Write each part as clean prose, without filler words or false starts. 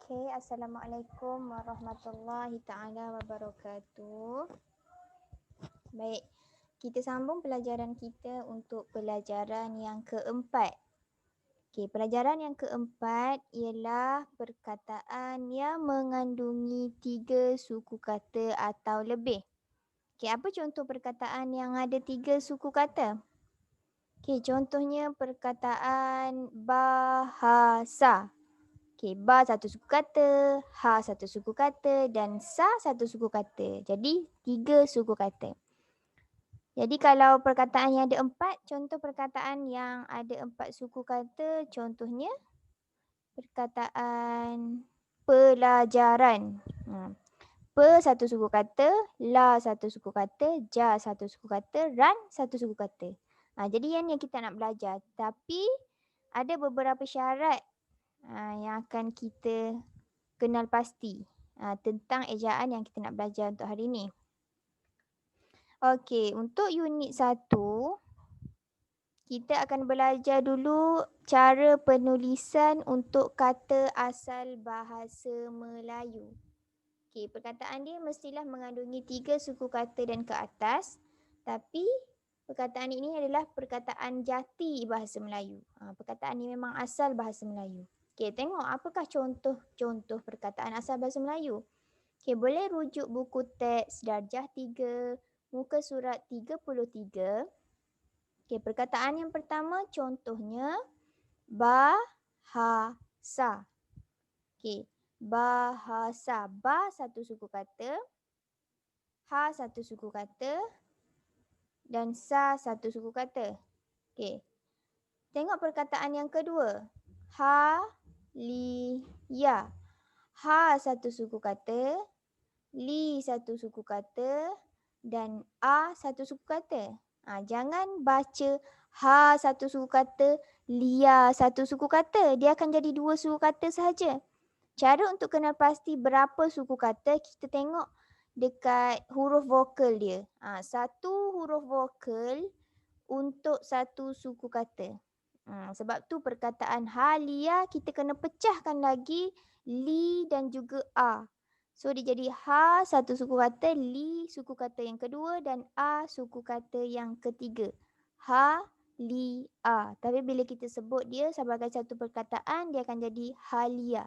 Okey, Assalamualaikum warahmatullahi taala wabarakatuh. Baik, kita sambung pelajaran kita untuk pelajaran yang keempat. Okey, pelajaran yang keempat ialah perkataan yang mengandungi 3 suku kata atau lebih. Okey, apa contoh perkataan yang ada 3 suku kata? Okey, contohnya perkataan bahasa. Okey, ba satu suku kata, ha satu suku kata dan sa satu suku kata. Jadi 3 suku kata. Jadi kalau perkataan yang ada 4, contoh perkataan yang ada 4 suku kata, contohnya perkataan pelajaran. Pe satu suku kata, la satu suku kata, ja satu suku kata, ran satu suku kata. Jadi yang kita nak belajar. Tapi ada beberapa syarat yang akan kita kenal pasti tentang ejaan yang kita nak belajar untuk hari ini. Okey, untuk unit 1, kita akan belajar dulu cara penulisan untuk kata asal bahasa Melayu. Okey, perkataan dia mestilah mengandungi 3 suku kata dan ke atas. Tapi perkataan ini adalah perkataan jati bahasa Melayu. Perkataan ini memang asal bahasa Melayu. Okey, tengok apakah contoh-contoh perkataan asal bahasa Melayu. Okey, boleh rujuk buku teks darjah 3, muka surat 33. Okey, perkataan yang pertama contohnya bahasa. Okey, bahasa. Ba satu suku kata, ha satu suku kata dan sa satu suku kata. Okey. Tengok perkataan yang kedua. Halia. Ha satu suku kata, li satu suku kata dan a satu suku kata. Jangan baca ha satu suku kata, lia satu suku kata. Dia akan jadi 2 suku kata sahaja. Cara untuk kenal pasti berapa suku kata, kita tengok dekat huruf vokal dia. Satu huruf vokal untuk satu suku kata. Sebab tu perkataan halia kita kena pecahkan lagi li dan juga a. So dia jadi ha satu suku kata, li suku kata yang kedua dan a suku kata yang ketiga. Ha, li, a. Tapi bila kita sebut dia sebagai satu perkataan, dia akan jadi halia.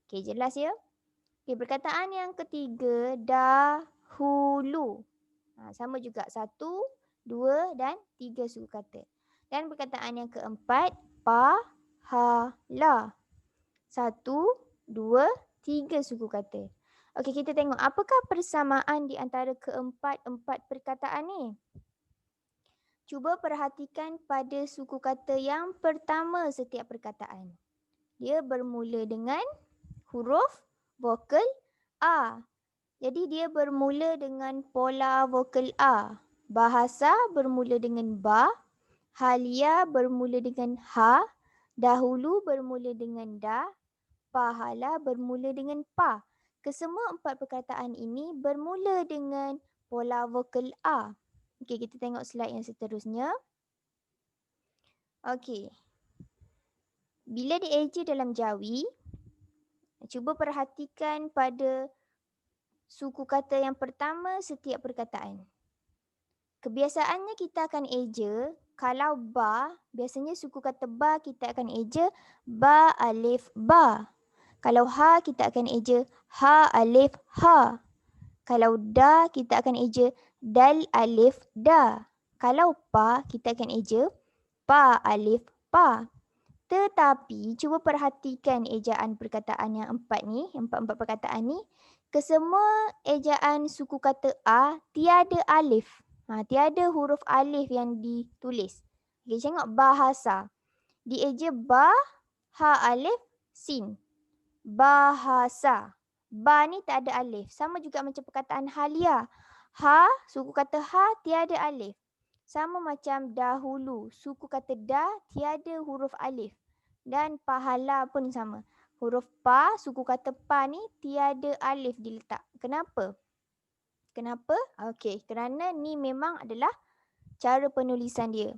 Okey, jelas ya? Okey, perkataan yang ketiga, dahulu. Sama juga 1, 2 dan 3 suku kata. Dan perkataan yang keempat, pahala. 1, 2, 3 suku kata. Okey, kita tengok apakah persamaan di antara keempat-empat perkataan ni. Cuba perhatikan pada suku kata yang pertama setiap perkataan. Dia bermula dengan huruf vokal A. Jadi dia bermula dengan pola vokal A. Bahasa bermula dengan ba, halia bermula dengan ha, dahulu bermula dengan da, pahala bermula dengan pa. Kesemua 4 perkataan ini bermula dengan pola vokal A. Okey, kita tengok slide yang seterusnya. Okey. Bila dieja dalam jawi, cuba perhatikan pada suku kata yang pertama setiap perkataan. Kebiasaannya kita akan eja, kalau ba, biasanya suku kata ba kita akan eja ba alif ba. Kalau ha kita akan eja ha alif ha. Kalau da kita akan eja dal alif da. Kalau pa kita akan eja pa alif pa. Tetapi cuba perhatikan ejaan perkataan yang 4 ni, 4 perkataan ni. Kesemua ejaan suku kata a tiada alif. Tiada huruf alif yang ditulis. Okey, tengok bahasa. Dieja ba, ha alif, sin. Bahasa. Ba ni tak ada alif. Sama juga macam perkataan halia. Ha, suku kata ha tiada alif. Sama macam dahulu. Suku kata da tiada huruf alif. Dan pahala pun sama. Huruf pa, suku kata pa ni tiada alif diletak. Kenapa? Kenapa? Okey, kerana ni memang adalah cara penulisan dia.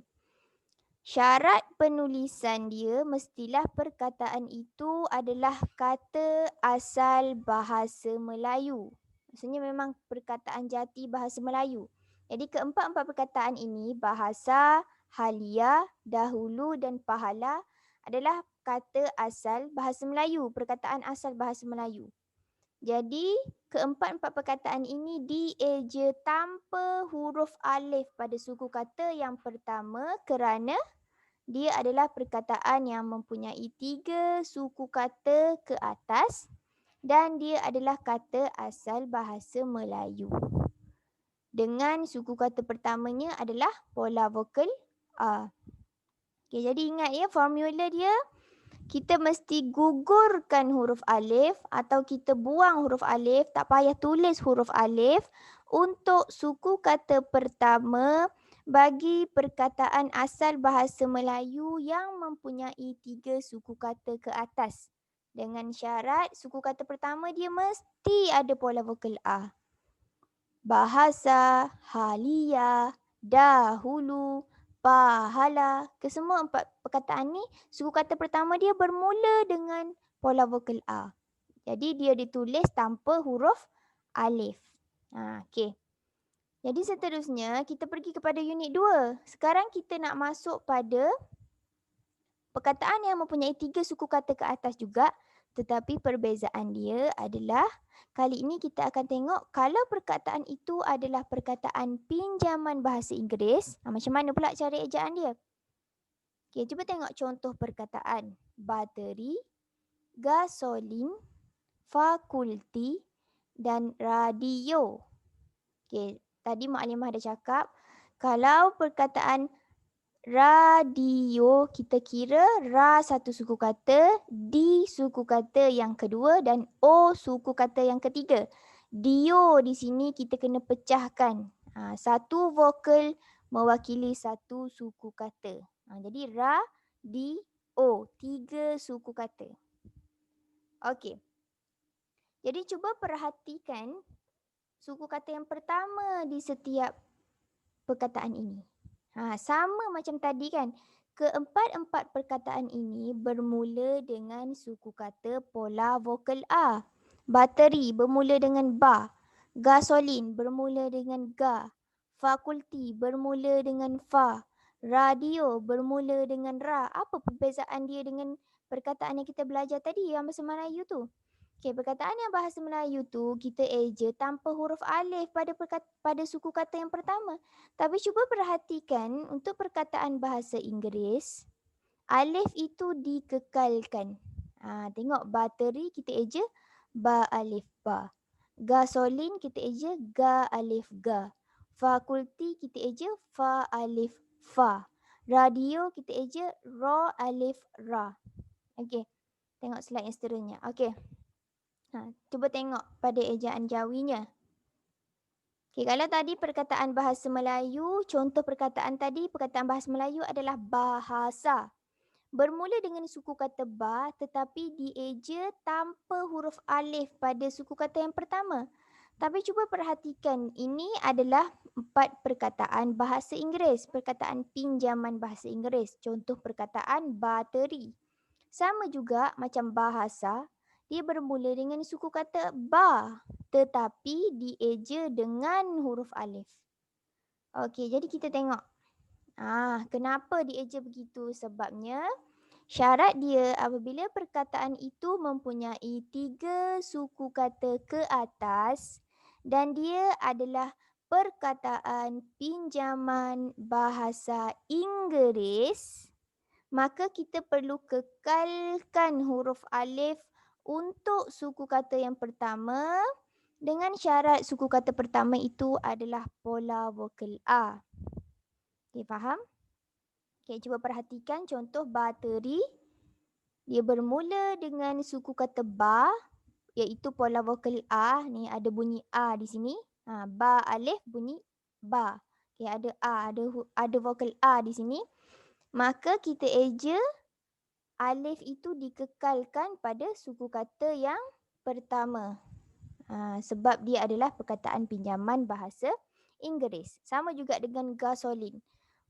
Syarat penulisan dia mestilah perkataan itu adalah kata asal bahasa Melayu. Maksudnya memang perkataan jati bahasa Melayu. Jadi keempat-empat perkataan ini, bahasa, halia, dahulu dan pahala adalah kata asal bahasa Melayu, perkataan asal bahasa Melayu. Jadi keempat-empat perkataan ini dieja tanpa huruf alif pada suku kata yang pertama kerana dia adalah perkataan yang mempunyai 3 suku kata ke atas dan dia adalah kata asal bahasa Melayu. Dengan suku kata pertamanya adalah pola vokal A. Okay, jadi ingat ya formula dia, kita mesti gugurkan huruf alif atau kita buang huruf alif, tak payah tulis huruf alif untuk suku kata pertama bagi perkataan asal bahasa Melayu yang mempunyai 3 suku kata ke atas. Dengan syarat suku kata pertama dia mesti ada pola vokal A. Bahasa, halia, dahulu, pahala. Kesemua empat perkataan ni, suku kata pertama dia bermula dengan pola vokal A. Jadi dia ditulis tanpa huruf alif. Okey. Jadi seterusnya kita pergi kepada unit 2. Sekarang kita nak masuk pada perkataan yang mempunyai 3 suku kata ke atas juga, tetapi perbezaan dia adalah kali ini kita akan tengok kalau perkataan itu adalah perkataan pinjaman bahasa Inggeris, macam mana pula cara ejaan dia? Okey, cuba tengok contoh perkataan. Bateri, gasolin, fakulti dan radio. Okey, tadi Maklimah dah cakap kalau perkataan radio kita kira ra satu suku kata, di suku kata yang kedua dan o suku kata yang ketiga. Dio di sini kita kena pecahkan. Satu vokal mewakili satu suku kata. Jadi ra, di, o. 3 suku kata. Okey. Jadi cuba perhatikan suku kata yang pertama di setiap perkataan ini. Sama macam tadi kan. Keempat-empat perkataan ini bermula dengan suku kata pola vokal A. Bateri bermula dengan ba. Gasolin bermula dengan ga. Fakulti bermula dengan fa. Radio bermula dengan ra. Apa perbezaan dia dengan perkataan yang kita belajar tadi yang bahasa Melayu tu? Okey, perkataan yang bahasa Melayu tu kita eja tanpa huruf alif pada suku kata yang pertama. Tapi cuba perhatikan untuk perkataan bahasa Inggeris, alif itu dikekalkan. Tengok bateri kita eja ba alif ba. Gasolin kita eja ga alif ga. Fakulti kita eja fa alif fa. Radio kita eja ra alif ra. Okey. Tengok slide yang seterusnya. Okey. Cuba tengok pada ejaan Jawinya. Okay, kalau tadi perkataan bahasa Melayu, contoh perkataan tadi, perkataan bahasa Melayu adalah bahasa. Bermula dengan suku kata ba tetapi dieja tanpa huruf alif pada suku kata yang pertama. Tapi cuba perhatikan, ini adalah 4 perkataan bahasa Inggeris, perkataan pinjaman bahasa Inggeris. Contoh perkataan bateri. Sama juga macam bahasa, dia bermula dengan suku kata ba tetapi dieja dengan huruf alif. Okey, jadi kita tengok. Kenapa dieja begitu? Sebabnya syarat dia apabila perkataan itu mempunyai 3 suku kata ke atas dan dia adalah perkataan pinjaman bahasa Inggeris, maka kita perlu kekalkan huruf alif untuk suku kata yang pertama dengan syarat suku kata pertama itu adalah pola vokal A. Okey, faham? Okey, cuba perhatikan contoh bateri. Dia bermula dengan suku kata ba iaitu pola vokal A. Ni ada bunyi A di sini. Ba alif bunyi ba. Okey, ada A, ada vokal A di sini. Maka kita eja alif itu dikekalkan pada suku kata yang pertama. Sebab dia adalah perkataan pinjaman bahasa Inggeris. Sama juga dengan gasolin.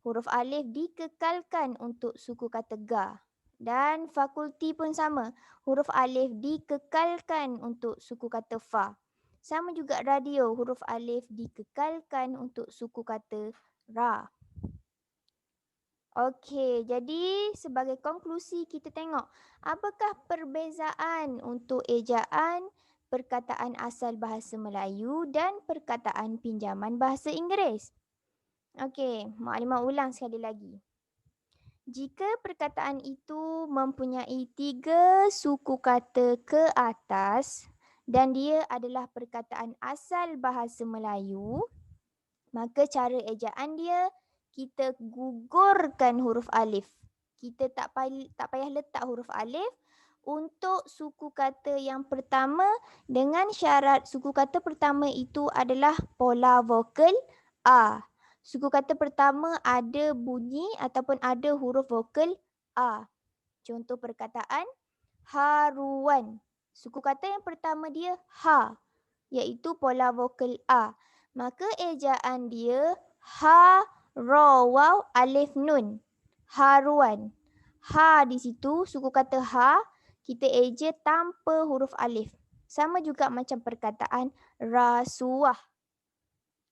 Huruf alif dikekalkan untuk suku kata ga. Dan fakulti pun sama. Huruf alif dikekalkan untuk suku kata fa. Sama juga radio, huruf alif dikekalkan untuk suku kata ra. Okey, jadi sebagai konklusi kita tengok apakah perbezaan untuk ejaan perkataan asal bahasa Melayu dan perkataan pinjaman bahasa Inggeris. Okey, Maklimah ulang sekali lagi. Jika perkataan itu mempunyai 3 suku kata ke atas dan dia adalah perkataan asal bahasa Melayu, maka cara ejaan dia, kita gugurkan huruf alif. Kita tak payah letak huruf alif untuk suku kata yang pertama dengan syarat suku kata pertama itu adalah pola vokal A. Suku kata pertama ada bunyi ataupun ada huruf vokal A. Contoh perkataan haruan. Suku kata yang pertama dia ha, iaitu pola vokal A. Maka ejaan dia ha, ro, waw, alif, nun. Haruan. Ha di situ, suku kata ha, kita eja tanpa huruf alif. Sama juga macam perkataan rasuah.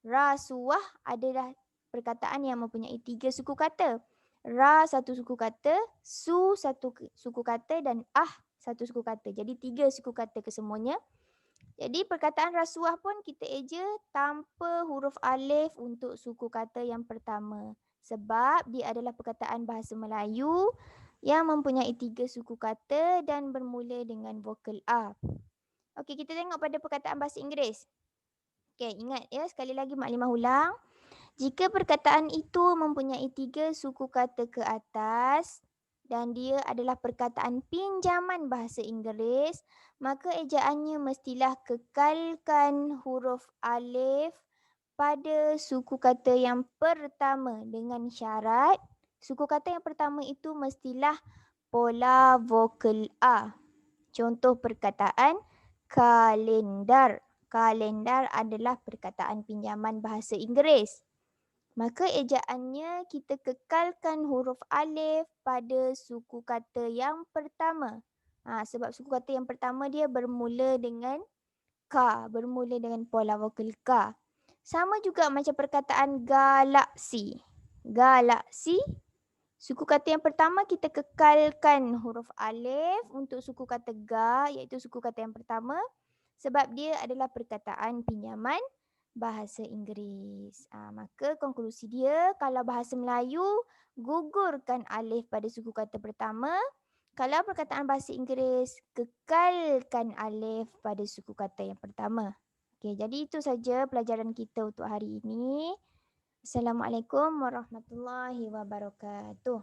Rasuah adalah perkataan yang mempunyai 3 suku kata. Ra satu suku kata, su satu suku kata dan ah satu suku kata. Jadi 3 suku kata kesemuanya. Jadi perkataan rasuah pun kita eja tanpa huruf alif untuk suku kata yang pertama. Sebab dia adalah perkataan bahasa Melayu yang mempunyai 3 suku kata dan bermula dengan vokal A. Okey, kita tengok pada perkataan bahasa Inggeris. Okey, ingat ya, sekali lagi Maklimah ulang. Jika perkataan itu mempunyai 3 suku kata ke atas dan dia adalah perkataan pinjaman bahasa Inggeris, maka ejaannya mestilah kekalkan huruf alif pada suku kata yang pertama dengan syarat suku kata yang pertama itu mestilah pola vokal A. Contoh perkataan kalendar. Kalendar adalah perkataan pinjaman bahasa Inggeris. Maka ejaannya kita kekalkan huruf alif pada suku kata yang pertama. Sebab suku kata yang pertama dia bermula dengan ka, bermula dengan pola vokal ka. Sama juga macam perkataan galaksi. Galaksi, suku kata yang pertama kita kekalkan huruf alif untuk suku kata ga, iaitu suku kata yang pertama. Sebab dia adalah perkataan pinjaman bahasa Inggeris. Maka konklusi dia, kalau bahasa Melayu, gugurkan alif pada suku kata pertama. Kalau perkataan bahasa Inggeris, kekalkan alif pada suku kata yang pertama. Okey, jadi itu saja pelajaran kita untuk hari ini. Assalamualaikum warahmatullahi wabarakatuh.